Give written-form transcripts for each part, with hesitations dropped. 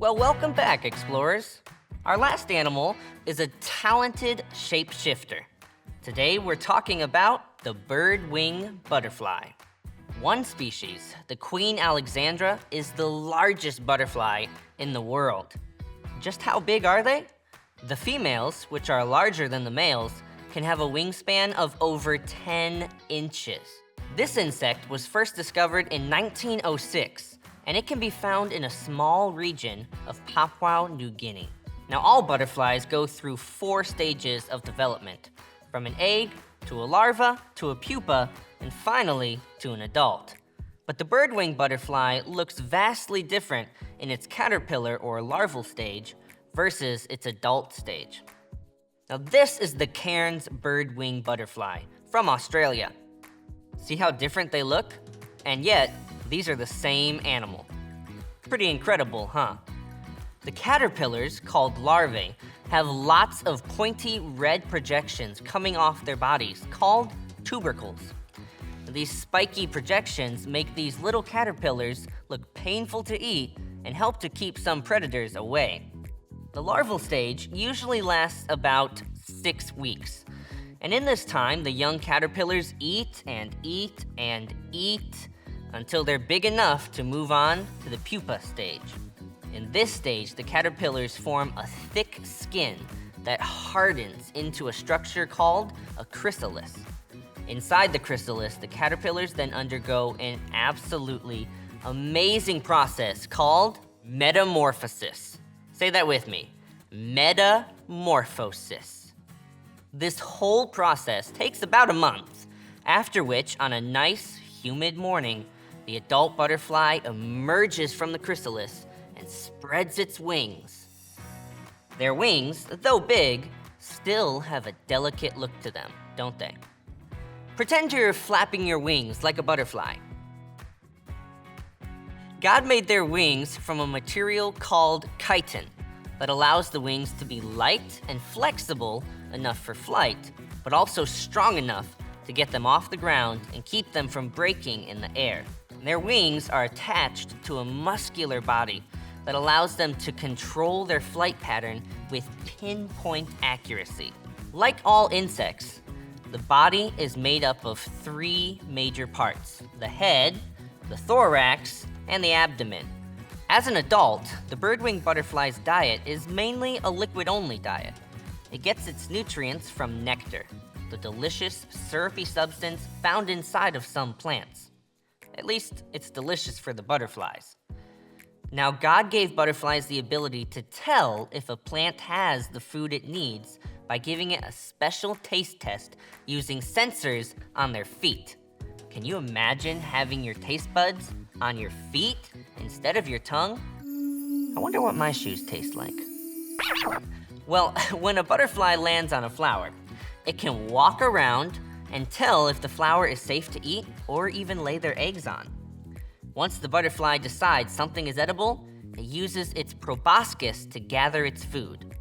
Well, welcome back, explorers. Our last animal is a talented shapeshifter. Today, we're talking about the bird-wing butterfly. One species, the Queen Alexandra, is the largest butterfly in the world. Just how big are they? The females, which are larger than the males, can have a wingspan of over 10 inches. This insect was first discovered in 1906, and it can be found in a small region of Papua New Guinea. Now, all butterflies go through 4 stages of development, from an egg to a larva to a pupa, and finally to an adult. But the birdwing butterfly looks vastly different in its caterpillar or larval stage versus its adult stage. Now, this is the Cairns birdwing butterfly from Australia. See how different they look? And yet, these are the same animal. Pretty incredible, huh? The caterpillars, called larvae, have lots of pointy red projections coming off their bodies, called tubercles. These spiky projections make these little caterpillars look painful to eat and help to keep some predators away. The larval stage usually lasts about 6 weeks. And in this time, the young caterpillars eat and eat and eat until they're big enough to move on to the pupa stage. In this stage, the caterpillars form a thick skin that hardens into a structure called a chrysalis. Inside the chrysalis, the caterpillars then undergo an absolutely amazing process called metamorphosis. Say that with me, metamorphosis. This whole process takes about a month, after which, on a nice, humid morning, the adult butterfly emerges from the chrysalis and spreads its wings. Their wings, though big, still have a delicate look to them, don't they? Pretend you're flapping your wings like a butterfly. God made their wings from a material called chitin that allows the wings to be light and flexible enough for flight, but also strong enough to get them off the ground and keep them from breaking in the air. Their wings are attached to a muscular body that allows them to control their flight pattern with pinpoint accuracy. Like all insects, the body is made up of 3 major parts: the head, the thorax, and the abdomen. As an adult, the birdwing butterfly's diet is mainly a liquid-only diet. It gets its nutrients from nectar, the delicious, syrupy substance found inside of some plants. At least, it's delicious for the butterflies. Now, God gave butterflies the ability to tell if a plant has the food it needs by giving it a special taste test using sensors on their feet. Can you imagine having your taste buds on your feet instead of your tongue? I wonder what my shoes taste like. Well, when a butterfly lands on a flower, it can walk around and tell if the flower is safe to eat or even lay their eggs on. Once the butterfly decides something is edible, it uses its proboscis to gather its food.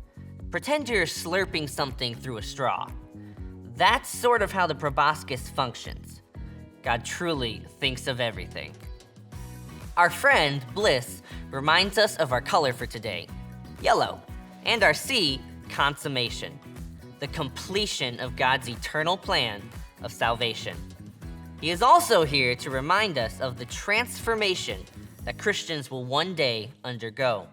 Pretend you're slurping something through a straw. That's sort of how the proboscis functions. God truly thinks of everything. Our friend, Bliss, reminds us of our color for today, yellow, and our C, consummation, the completion of God's eternal plan of salvation. He is also here to remind us of the transformation that Christians will one day undergo.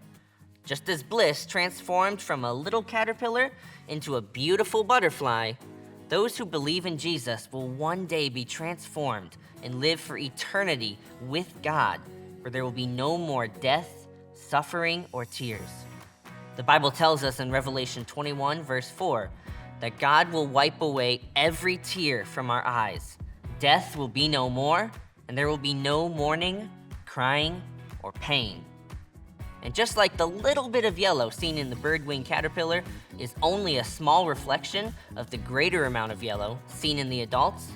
Just as Bliss transformed from a little caterpillar into a beautiful butterfly, those who believe in Jesus will one day be transformed and live for eternity with God, where there will be no more death, suffering, or tears. The Bible tells us in Revelation 21, verse 4, that God will wipe away every tear from our eyes. Death will be no more, and there will be no mourning, crying, or pain. And just like the little bit of yellow seen in the birdwing caterpillar is only a small reflection of the greater amount of yellow seen in the adults,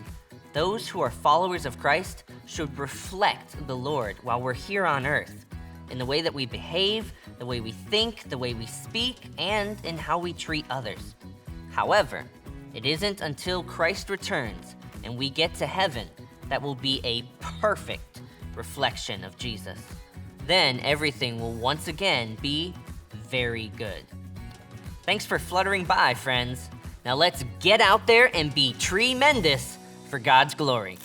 those who are followers of Christ should reflect the Lord while we're here on earth, in the way that we behave, the way we think, the way we speak, and in how we treat others. However, it isn't until Christ returns and we get to heaven that will be a perfect reflection of Jesus. Then everything will once again be very good. Thanks for fluttering by, friends. Now let's get out there and be tremendous for God's glory.